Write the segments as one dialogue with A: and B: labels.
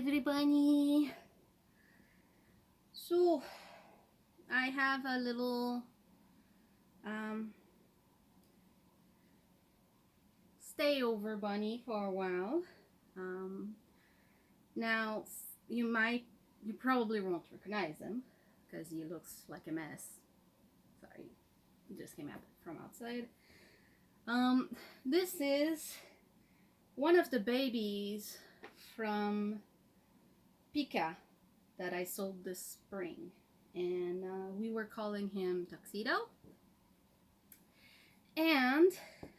A: everybody. So I have a little um, stay over bunny for a while. Um, Now you probably won't recognize him because he looks like a mess. Sorry, he just came out from outside. Um, this is one of the babies from Pika that I sold this spring, and we were calling him Tuxedo. And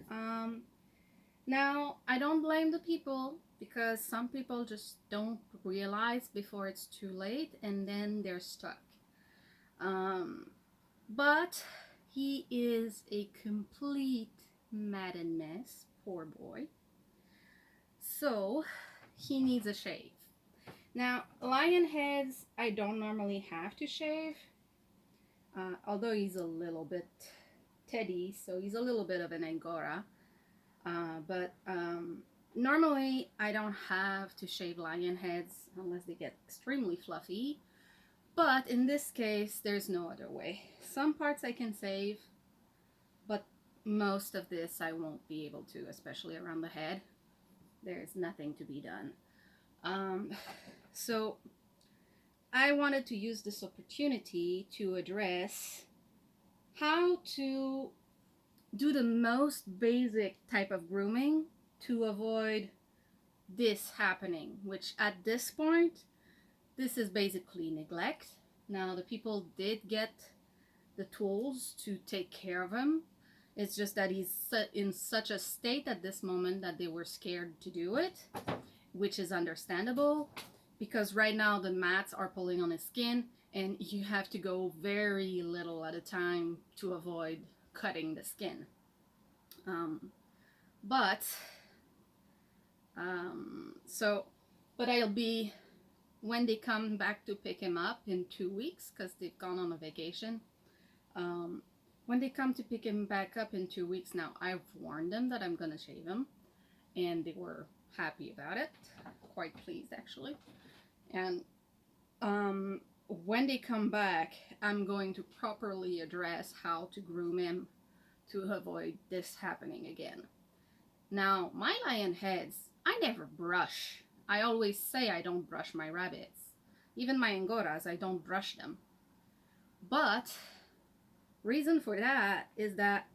A: um, now I don't blame the people because some people just don't realize before it's too late and then they're stuck. Um, but he is a complete madden mess, poor boy. So he needs a shave. Now, lion heads, I don't normally have to shave, although he's a little bit teddy, so he's a little bit of an Angora. But normally, I don't have to shave lion heads unless they get extremely fluffy. But in this case, there's no other way. Some parts I can save, but most of this I won't be able to, especially around the head. There's nothing to be done. So I wanted to use this opportunity to address how to do the most basic type of grooming to avoid this happening, which at this point, this is basically neglect. Now, the people did get the tools to take care of him. It's just that he's in such a state at this moment that they were scared to do it, which is understandable because right now the mats are pulling on his skin and you have to go very little at a time to avoid cutting the skin. But I'll be, when they come back to pick him up in 2 weeks, because they've gone on a vacation, when they come to pick him back up in 2 weeks, now I've warned them that I'm going to shave him, and they were happy about it, quite pleased actually. And when they come back, I'm going to properly address how to groom him to avoid this happening again. Now, my lion heads, I never brush. I always say I don't brush my rabbits. Even my Angoras, I don't brush them. But reason for that is that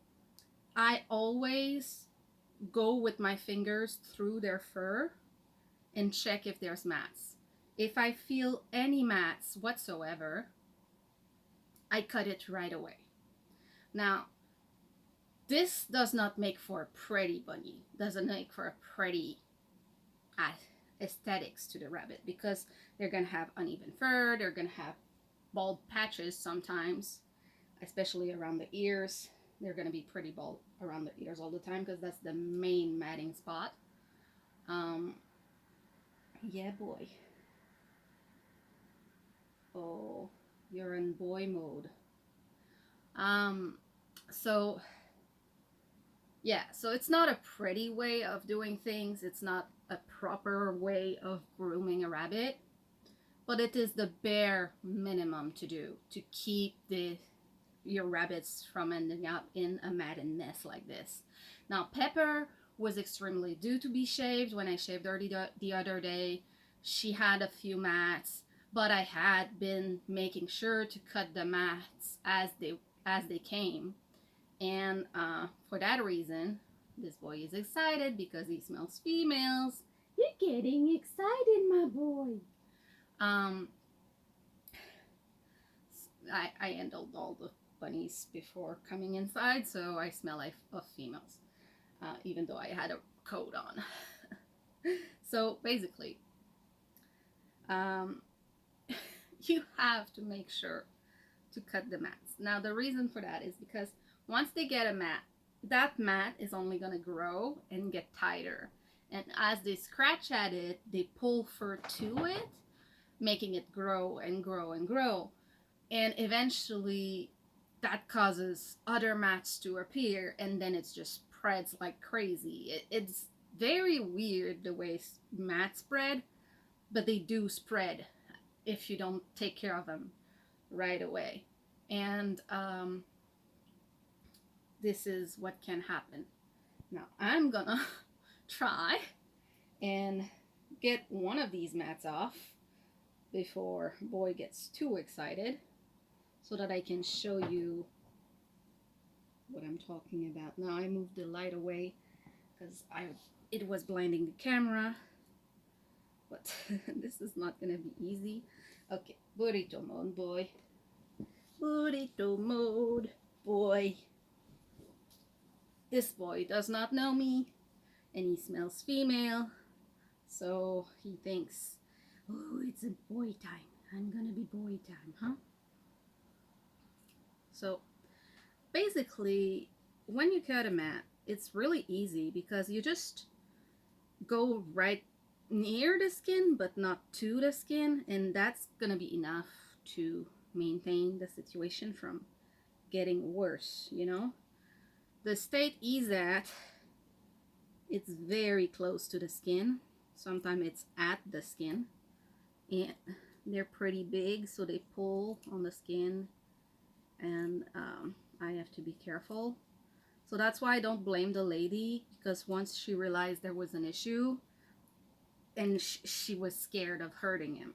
A: I always go with my fingers through their fur and check if there's mats. If I feel any mats whatsoever, I cut it right away. Now, this does not make for a pretty bunny, doesn't make for a pretty aesthetics to the rabbit because they're going to have uneven fur, they're going to have bald patches sometimes, especially around the ears. They're going to be pretty bald around the ears all the time because that's the main matting spot. Yeah, boy. Oh, you're in boy mode. So it's not a pretty way of doing things. It's not a proper way of grooming a rabbit, but it is the bare minimum to do to keep your rabbits from ending up in a madden mess like this. Now, Pepper was extremely due to be shaved. When I shaved her the other day, she had a few mats, but I had been making sure to cut the mats as they came. And for that reason, this boy is excited because he smells females. You're getting excited, my boy. I handled all the bunnies before coming inside, so I smell like of females, even though I had a coat on. So basically, you have to make sure to cut the mats. Now, the reason for that is because once they get a mat, that mat is only going to grow and get tighter. And as they scratch at it, they pull fur to it, making it grow and grow and grow. And eventually, that causes other mats to appear, and then it just spreads like crazy. It's very weird the way mats spread, but they do spread if you don't take care of them right away. And this is what can happen. Now I'm gonna try and get one of these mats off before boy gets too excited, so that I can show you what I'm talking about. Now I moved the light away because it was blinding the camera, but this is not gonna be easy. Okay, burrito mode, boy. Burrito mode, boy. This boy does not know me, and he smells female, so he thinks, oh, it's a boy time. I'm gonna be boy time, huh? So basically, when you cut a mat, it's really easy because you just go right near the skin but not to the skin, and that's gonna be enough to maintain the situation from getting worse, you know. The state he's at, it's very close to the skin. Sometimes it's at the skin, and they're pretty big, so they pull on the skin, and I have to be careful. So that's why I don't blame the lady, because once she realized there was an issue, and she was scared of hurting him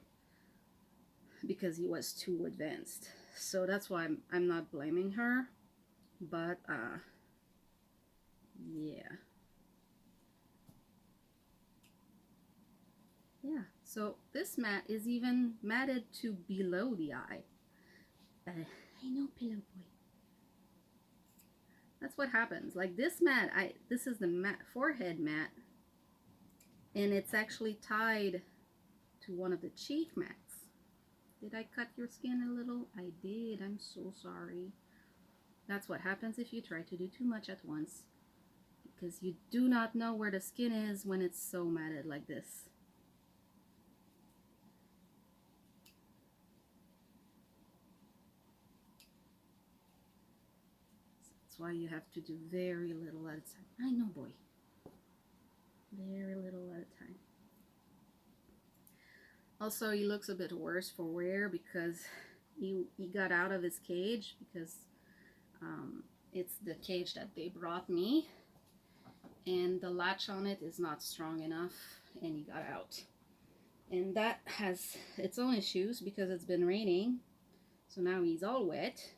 A: because he was too advanced. So that's why I'm not blaming her. But yeah. Yeah, so this mat is even matted to below the eye. I know, pillow boy. That's what happens. Like this mat, this is the mat, forehead mat, and it's actually tied to one of the cheek mats. Did I cut your skin a little? I did. I'm so sorry. That's what happens if you try to do too much at once, because you do not know where the skin is when it's so matted like this. That's why you have to do very little at a time. I know, boy. Very little at a time. Also, he looks a bit worse for wear because he got out of his cage, because it's the cage that they brought me, and the latch on it is not strong enough, and he got out. And that has its own issues because it's been raining, so now he's all wet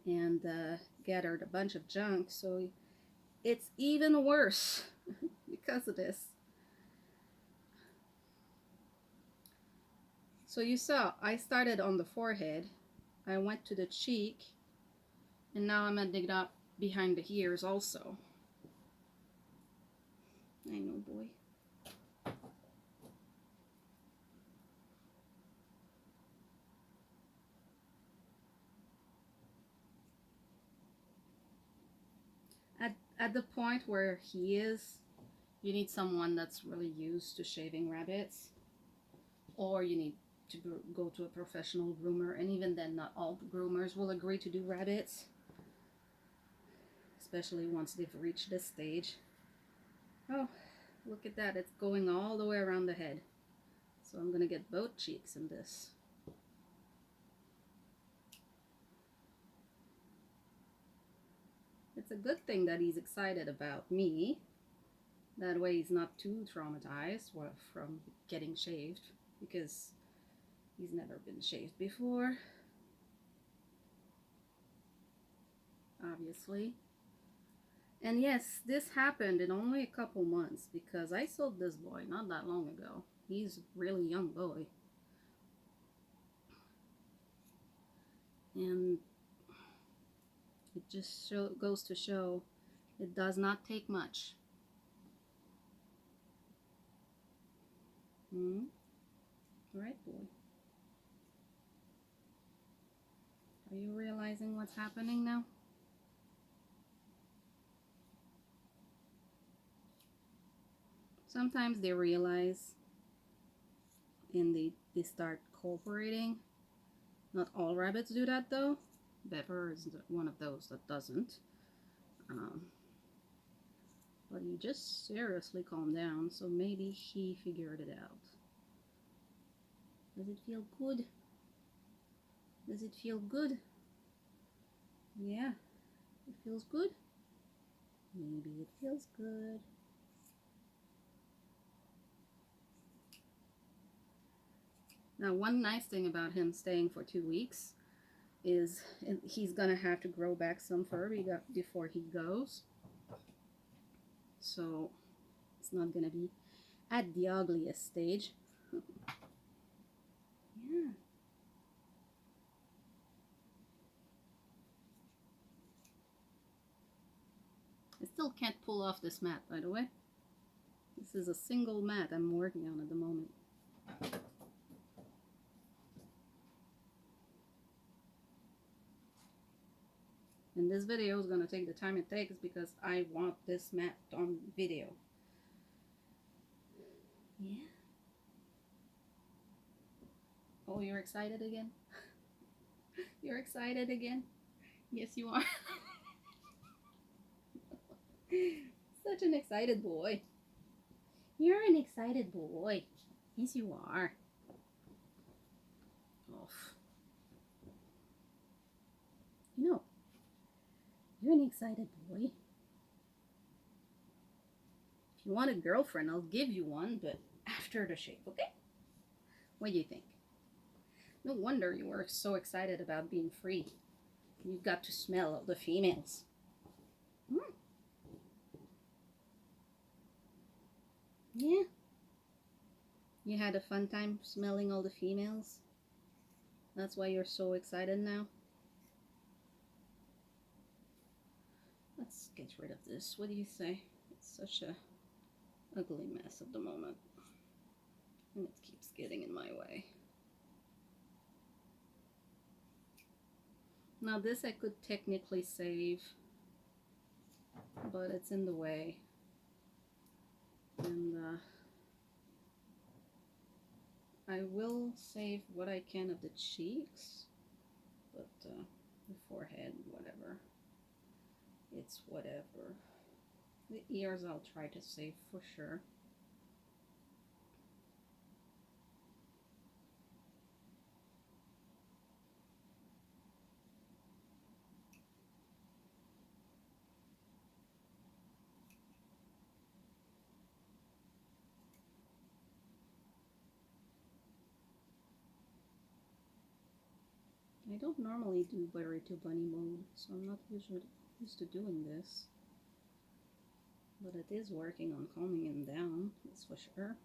A: and gathered a bunch of junk, so it's even worse because of this. So you saw, I started on the forehead, I went to the cheek, and now I'm ending up behind the ears also. I know, boy. At the point where he is, you need someone that's really used to shaving rabbits, or you need to go to a professional groomer, and even then not all groomers will agree to do rabbits, especially once they've reached this stage. Oh, look at that, it's going all the way around the head. So I'm gonna get both cheeks in this. It's a good thing that he's excited about me. That way he's not too traumatized from getting shaved, because he's never been shaved before, obviously. And yes, this happened in only a couple months, because I sold this boy not that long ago. He's a really young boy. And it just goes to show it does not take much. Right, boy? Are you realizing what's happening now? Sometimes they realize and they start cooperating. Not all rabbits do that though. Pepper is one of those that doesn't. But he just seriously calmed down, so maybe he figured it out. Does it feel good? Does it feel good? Yeah, it feels good. Maybe it feels good. Now, one nice thing about him staying for 2 weeks is he's gonna have to grow back some fur before he goes. So it's not gonna be at the ugliest stage. Yeah. I still can't pull off this mat, by the way. This is a single mat I'm working on at the moment. And this video is going to take the time it takes because I want this mat on video. Yeah. Oh, you're excited again? You're excited again? Yes, you are. Such an excited boy. You're an excited boy. Yes, you are. Oh. You know, you're an excited boy. If you want a girlfriend, I'll give you one, but after the shave, okay? What do you think? No wonder you were so excited about being free. You got to smell all the females. Yeah. You had a fun time smelling all the females? That's why you're so excited now? Let's get rid of this. What do you say? It's such a ugly mess at the moment. And it keeps getting in my way. Now this I could technically save, but it's in the way. And I will save what I can of the cheeks, but the forehead, whatever. It's whatever. The ears I'll try to save for sure. I don't normally do berry to bunny mode, so I'm not usually used to doing this. But it is working on calming him down, that's for sure.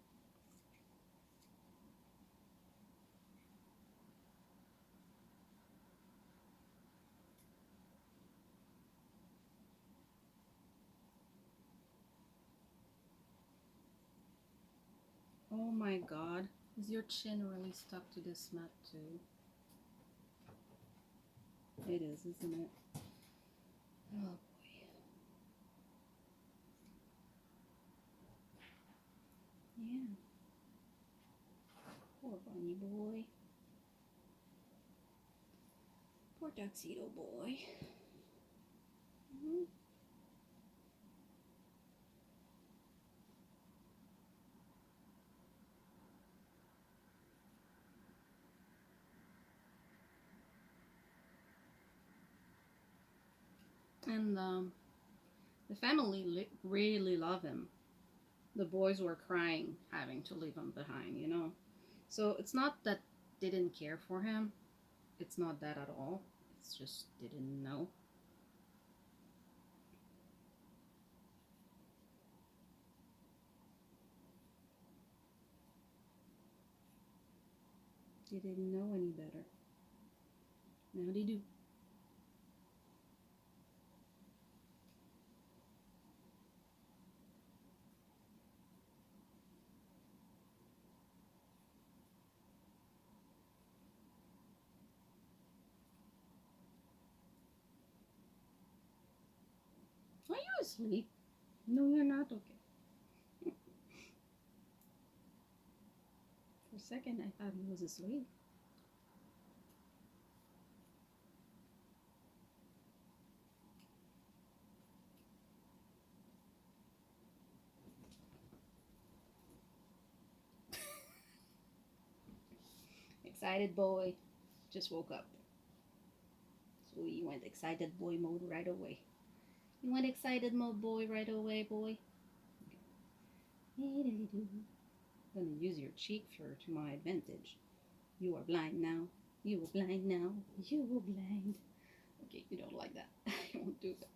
A: Oh my god, is your chin really stuck to this mat too? It is, isn't it? Oh boy. Yeah. Poor bunny boy. Poor tuxedo boy. Mm-hmm. And the family really love him. The boys were crying having to leave him behind, you know. So it's not that they didn't care for him. It's not that at all. It's just they didn't know. They didn't know any better. Now they do. Are you asleep? No, you're not. Okay. For a second, I thought he was asleep. excited boy just woke up. So he went excited boy mode right away. You went excited mode boy right away, boy. I'm gonna use your cheek fur to my advantage. You are blind now. You are blind now. You are blind. Okay, you don't like that. I won't do that.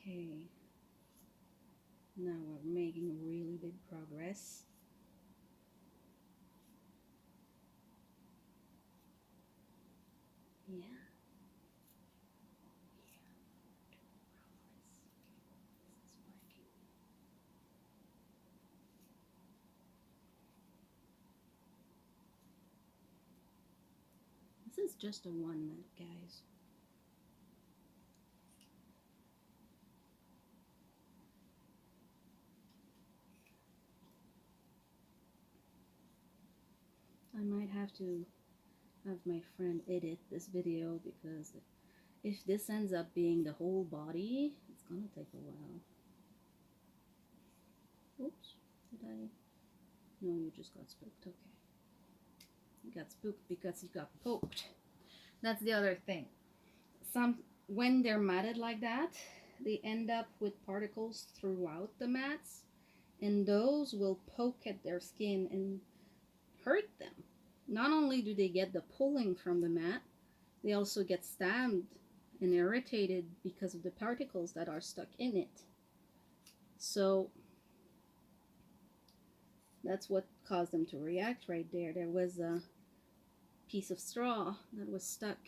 A: Okay. Now we're making really big progress. Yeah. This is just a 1 minute, guys. I might have to have my friend edit this video because if this ends up being the whole body, it's gonna take a while. Oops, did I? No, you just got spooked. Okay. You got spooked because you got poked. That's the other thing. When they're matted like that, they end up with particles throughout the mats, and those will poke at their skin and hurt them. Not only do they get the pulling from the mat, they also get stabbed and irritated because of the particles that are stuck in it. So that's what caused them to react right there. There was a piece of straw that was stuck.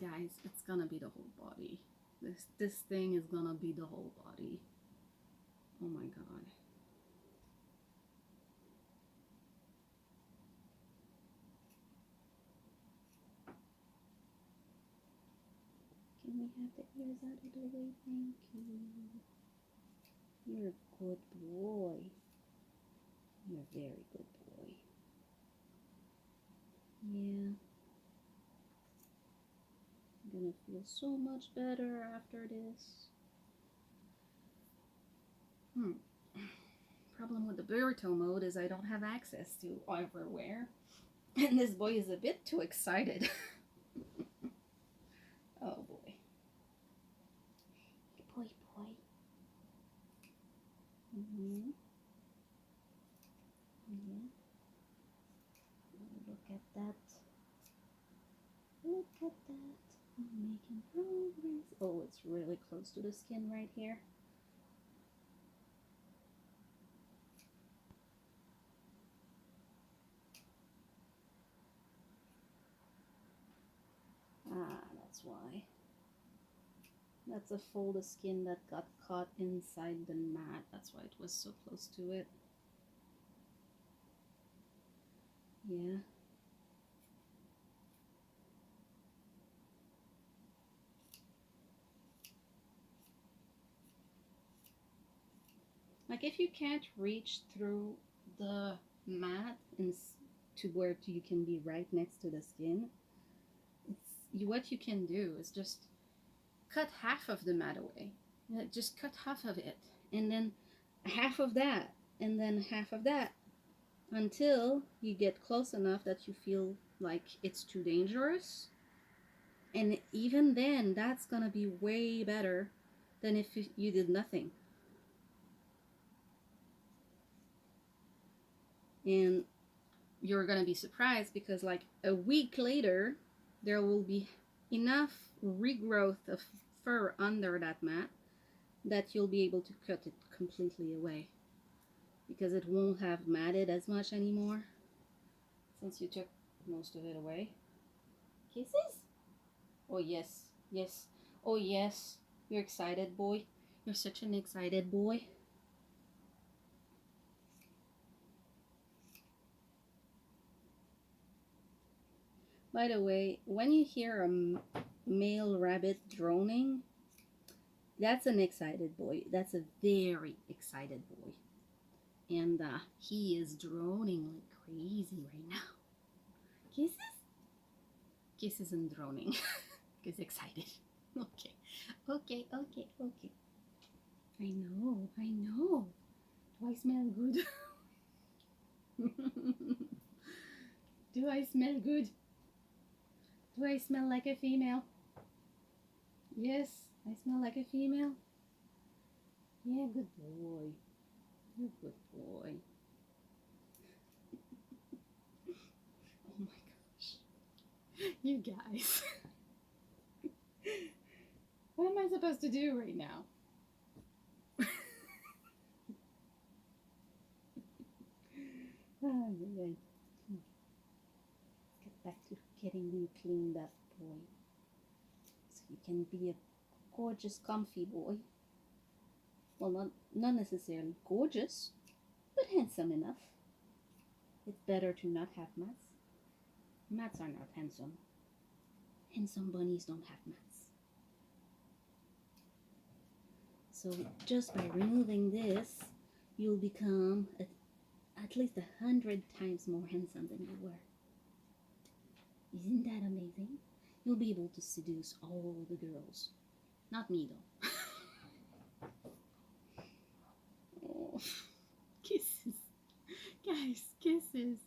A: Guys, it's gonna be the whole body. This thing is gonna be the whole body. Oh my god. Can we have the ears out of the way? Thank you. You're a good boy. You're a very good boy. Yeah. I'm gonna feel so much better after this. Problem with the burrito mode is I don't have access to everywhere. And this boy is a bit too excited. Oh boy. Boy. Mm-hmm. Yeah. Look at that. Look at that. I'm making progress. Oh, it's really close to the skin right here. Ah, that's why. That's a fold of skin that got caught inside the mat. That's why it was so close to it. Yeah. Like if you can't reach through the mat and to where you can be right next to the skin, what you can do is just cut half of the mat away. Just cut half of it, and then half of that, and then half of that, until you get close enough that you feel like it's too dangerous. And even then, that's gonna be way better than if you did nothing. And you're gonna be surprised because like a week later, there will be enough regrowth of fur under that mat that you'll be able to cut it completely away, because it won't have matted as much anymore since you took most of it away. Kisses? Oh yes, yes. Oh yes, you're excited, boy. You're such an excited boy. By the way, when you hear a male rabbit droning, that's an excited boy. That's a very excited boy. And he is droning like crazy right now. Kisses? Kisses and droning. He's excited. Okay, okay, okay, okay. I know, I know. Do I smell good? Do I smell good? Do I smell like a female? Yes, I smell like a female. Yeah, good boy. You're a good boy. Oh my gosh. You guys. What am I supposed to do right now? Oh, yeah. Let's get back to getting you cleaned up, boy. So you can be a gorgeous, comfy boy. Well, not necessarily gorgeous, but handsome enough. It's better to not have mats. Mats are not handsome. Handsome bunnies don't have mats. So just by removing this, you'll become at least 100 times more handsome than you were. Isn't that amazing? You'll be able to seduce all the girls. Not me though. Oh, kisses. Guys, kisses.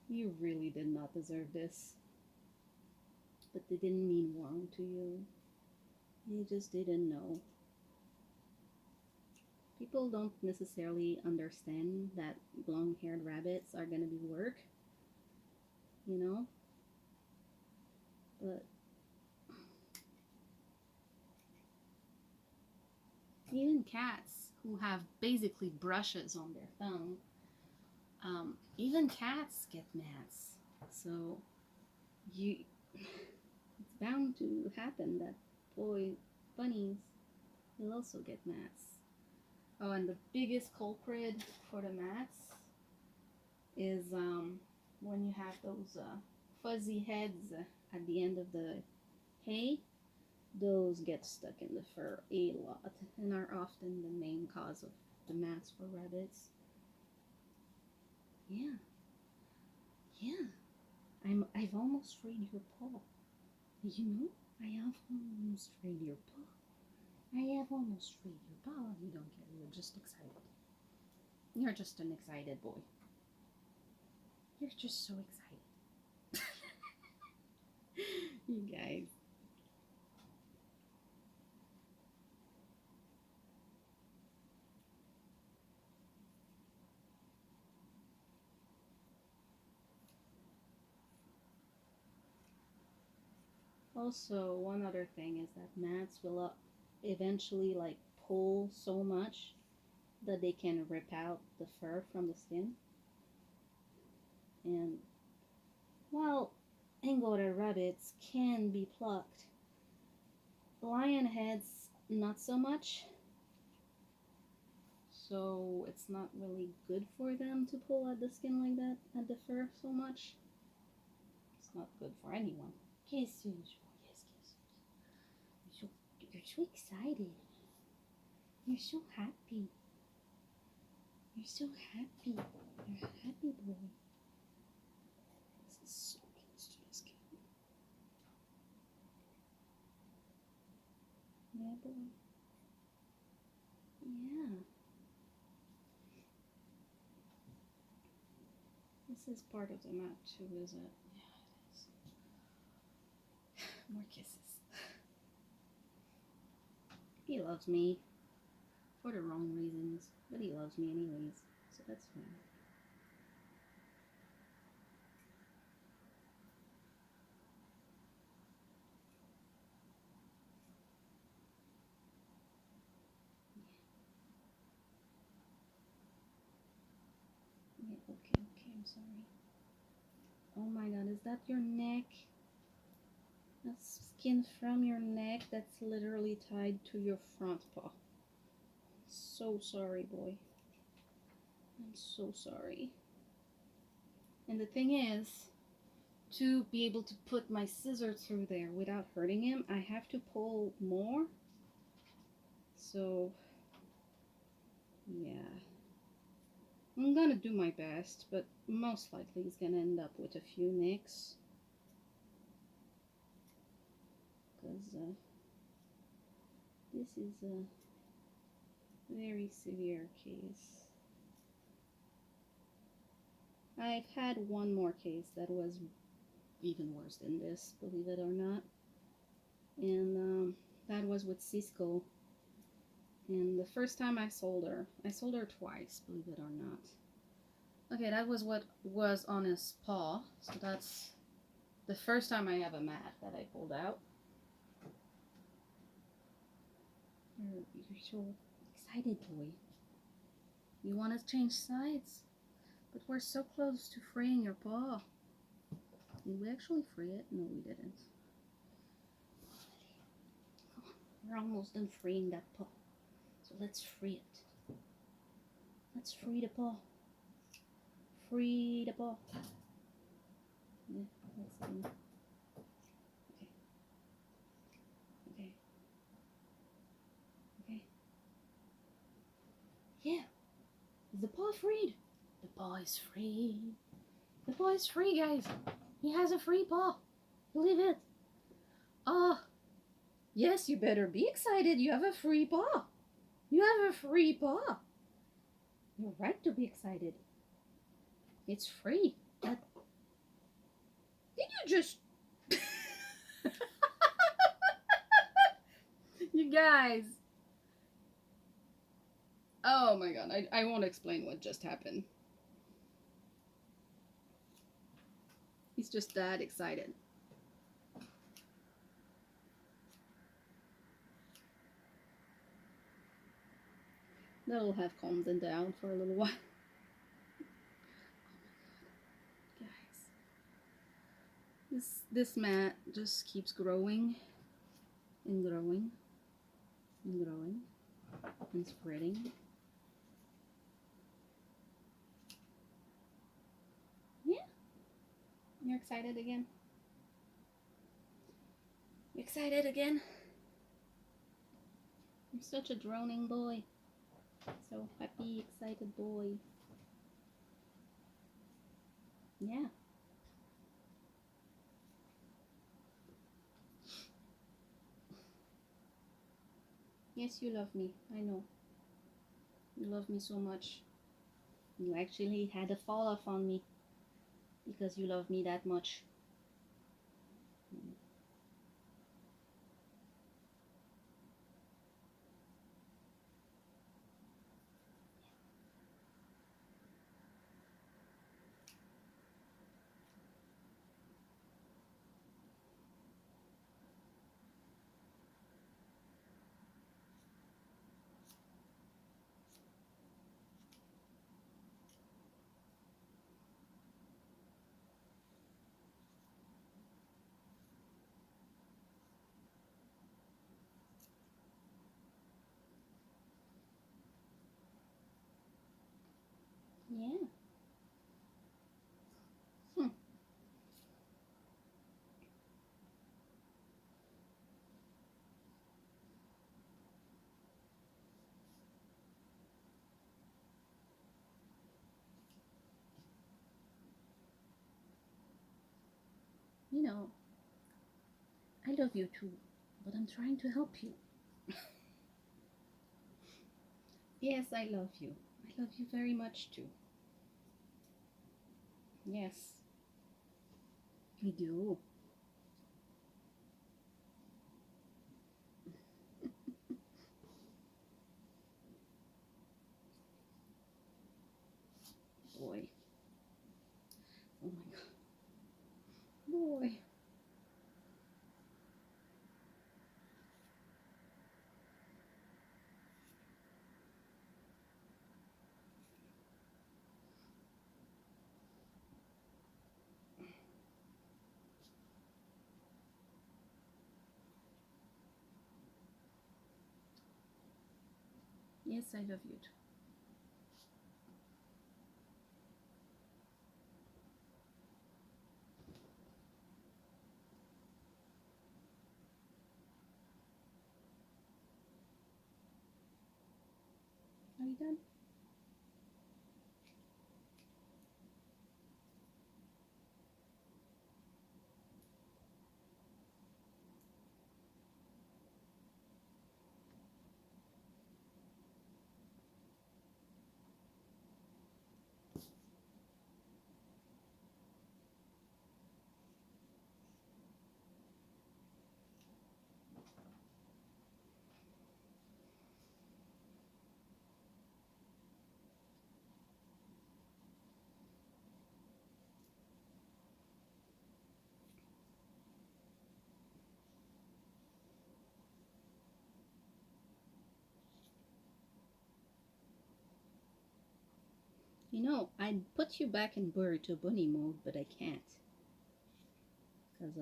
A: You really did not deserve this. But they didn't mean wrong to you. You just didn't know. People don't necessarily understand that long-haired rabbits are gonna be work, you know? But even cats who have basically brushes on their tongue, even cats get mats. So you, it's bound to happen that bunnies will also get mats. Oh, and the biggest culprit for the mats is when you have those fuzzy heads at the end of the hay. Those get stuck in the fur a lot and are often the main cause of the mats for rabbits. Yeah, yeah. I've almost freed your paw. You know, I have almost freed your paw. I have almost freed your paw. You don't care. You're just excited. You're just an excited boy. You're just so excited. You guys. Also, one other thing is that mats will eventually like pull so much that they can rip out the fur from the skin. And while Angora rabbits can be plucked, lion heads not so much. So it's not really good for them to pull at the skin like that, at the fur so much. It's not good for anyone. Kisses, yes, kisses. You're so excited. You're so happy. You're so happy. You're a happy boy. This is so close to the skin. Yeah, boy. Yeah. This is part of the map too, is it? Yeah, it is. More kisses. He loves me. For the wrong reasons. But he loves me anyways. So that's fine. Yeah, okay, I'm sorry. Oh my god, is that your neck? That's skin from your neck that's literally tied to your front paw. So sorry, boy. I'm so sorry. And the thing is, to be able to put my scissor through there without hurting him, I have to pull more. So, yeah. I'm gonna do my best, but most likely he's gonna end up with a few nicks. because this is a very severe case. I've had one more case that was even worse than this, believe it or not. And that was with Cisco. And the first time I sold her twice, believe it or not. Okay, that was what was on his paw. So that's the first time I have a mat that I pulled out. You're so excited, boy. You want to change sides? But we're so close to freeing your paw. Did we actually free it? No, we didn't. We're almost done freeing that paw. So let's free it. Let's free the paw. Free the paw. Yeah, let's see. Okay. Okay. Yeah. Is the paw freed? The paw is free. The paw is free, guys. He has a free paw. Believe it. Yes, you better be excited. You have a free paw. You have a free paw. You're right to be excited. It's free. Did you just... You guys. Oh my god. I won't explain what just happened. He's just that excited. That'll have calmed them down for a little while. Guys, this mat just keeps growing and growing and growing and spreading. Yeah, you're excited again. You excited again? You're such a droning boy. So happy, excited boy. Yeah. Yes, you love me. I know. You love me so much. You actually had a fall off on me because you love me that much. Yeah. You know, I love you too, but I'm trying to help you. Yes, I love you. I love you very much too. Yes, we do. Boy. Oh my god. Boy. Yes, I love you too. Are you done? You know, I'd put you back in Burrito Bunny mode, but I can't. Because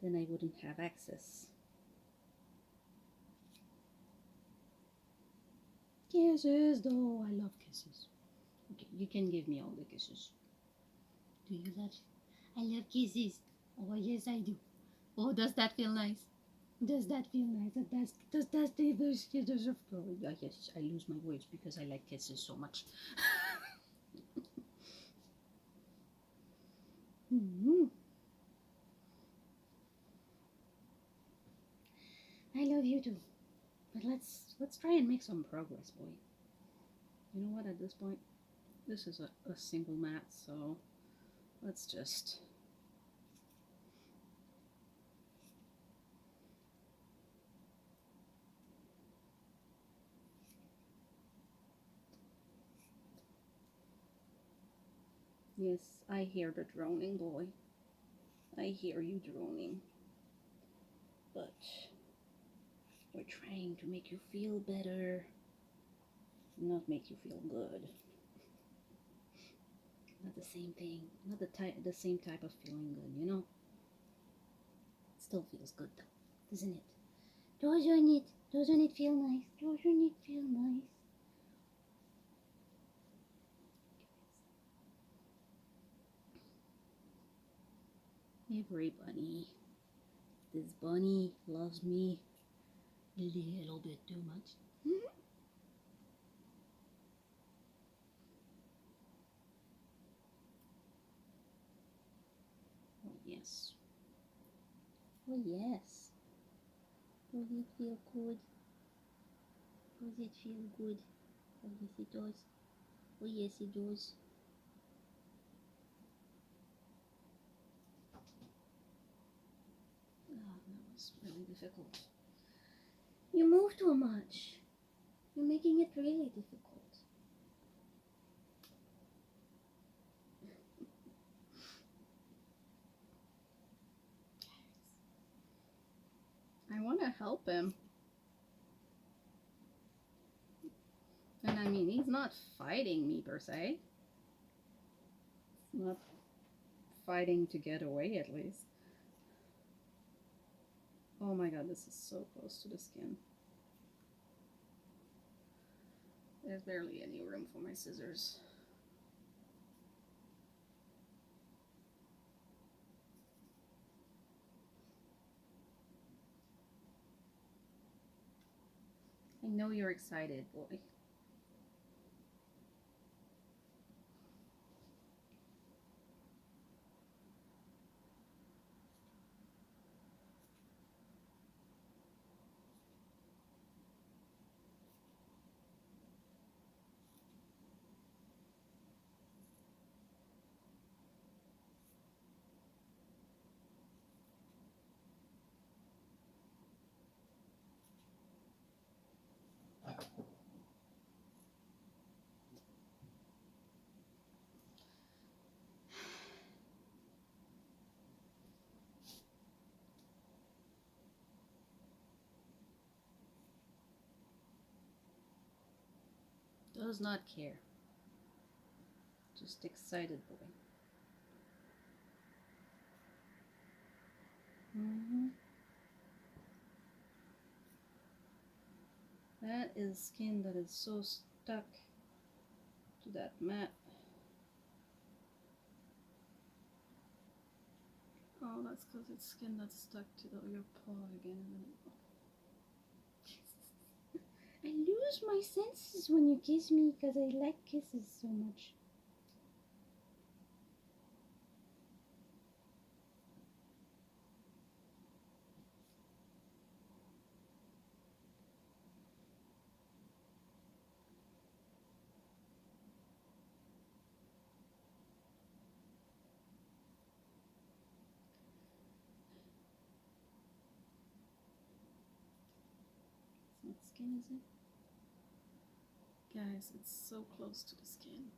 A: then I wouldn't have access. Kisses, though. I love kisses. Okay, you can give me all the kisses. Do you love? I love kisses. Oh, yes, I do. Oh, does that feel nice? Does that feel nice? Does that feel nice? Oh, yeah, yes, I lose my words because I like kisses so much. Mm-hmm. I love you too. But let's try and make some progress, boy. You know what? At this point, this is a single mat, so let's just. Yes, I hear the droning, boy. I hear you droning. But we're trying to make you feel better, not make you feel good. Not the same thing. Not the same type of feeling good, you know? It still feels good though, doesn't it? Doesn't it? Doesn't it feel nice? Doesn't it feel nice? Every bunny. This bunny loves me a little bit too much. Oh, yes. Oh, yes. Does it feel good? Does it feel good? Oh, yes, it does. Oh, yes, it does. Oh, that was really difficult. You move too much. You're making it really difficult. I want to help him. And I mean, he's not fighting me per se. He's not fighting to get away, at least. Oh my god, this is so close to the skin. There's barely any room for my scissors. I know you're excited, boy. Does not care. Just excited, boy. That is skin that is so stuck to that mat. Oh, that's because it's skin that's stuck to your paw again. I lose my senses when you kiss me because I like kisses so much. It's not skin, is it? Guys, it's so close to the skin.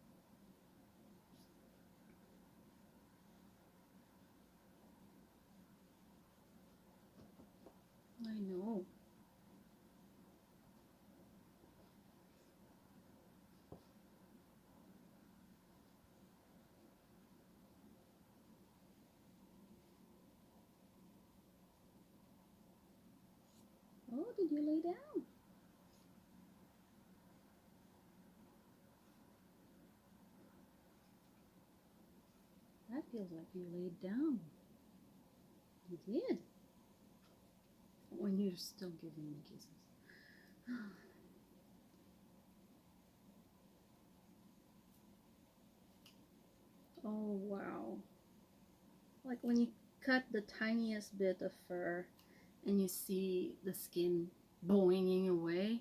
A: I know. did you lay down? That feels like you laid down. You did. When you're still giving me kisses. Oh wow. Like when you cut the tiniest bit of fur and you see the skin boinging away,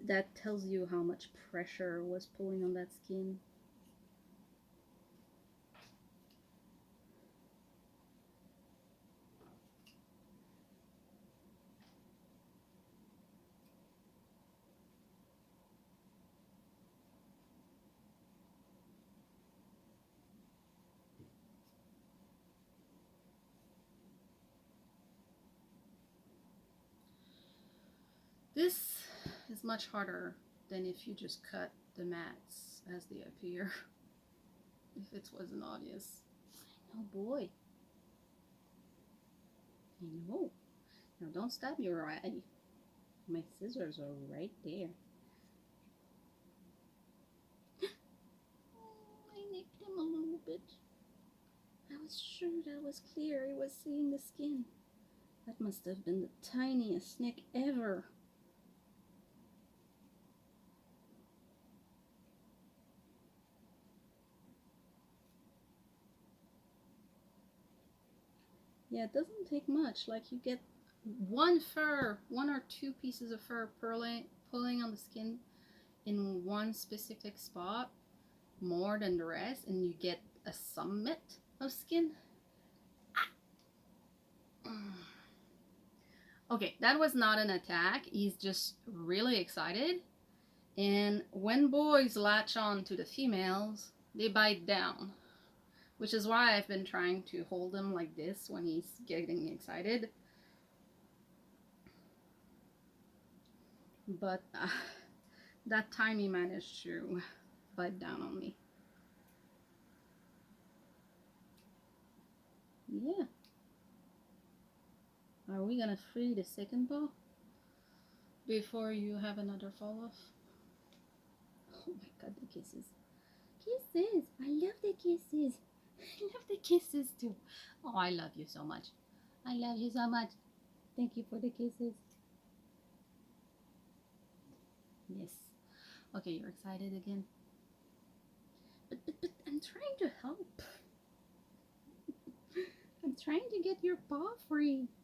A: that tells you how much pressure was pulling on that skin. This is much harder than if you just cut the mats as they appear. If it wasn't obvious. Oh boy. I know. Now don't stab your eye. My scissors are right there. I nicked him a little bit. I was sure that was clear. I was seeing the skin. That must have been the tiniest nick ever. Yeah, it doesn't take much. Like you get one or two pieces of fur pulling on the skin in one specific spot more than the rest, and you get a summit of skin. Okay, that was not an attack. He's just really excited. And when boys latch on to the females, they bite down. Which is why I've been trying to hold him like this when he's getting excited. But that time he managed to bite down on me. Yeah. Are we gonna free the second paw before you have another fall off? Oh my god, the kisses. Kisses! I love the kisses. I love the kisses too. Oh, I love you so much. I love you so much. Thank you for the kisses. Yes. Okay, you're excited again? But I'm trying to help. I'm trying to get your paw free.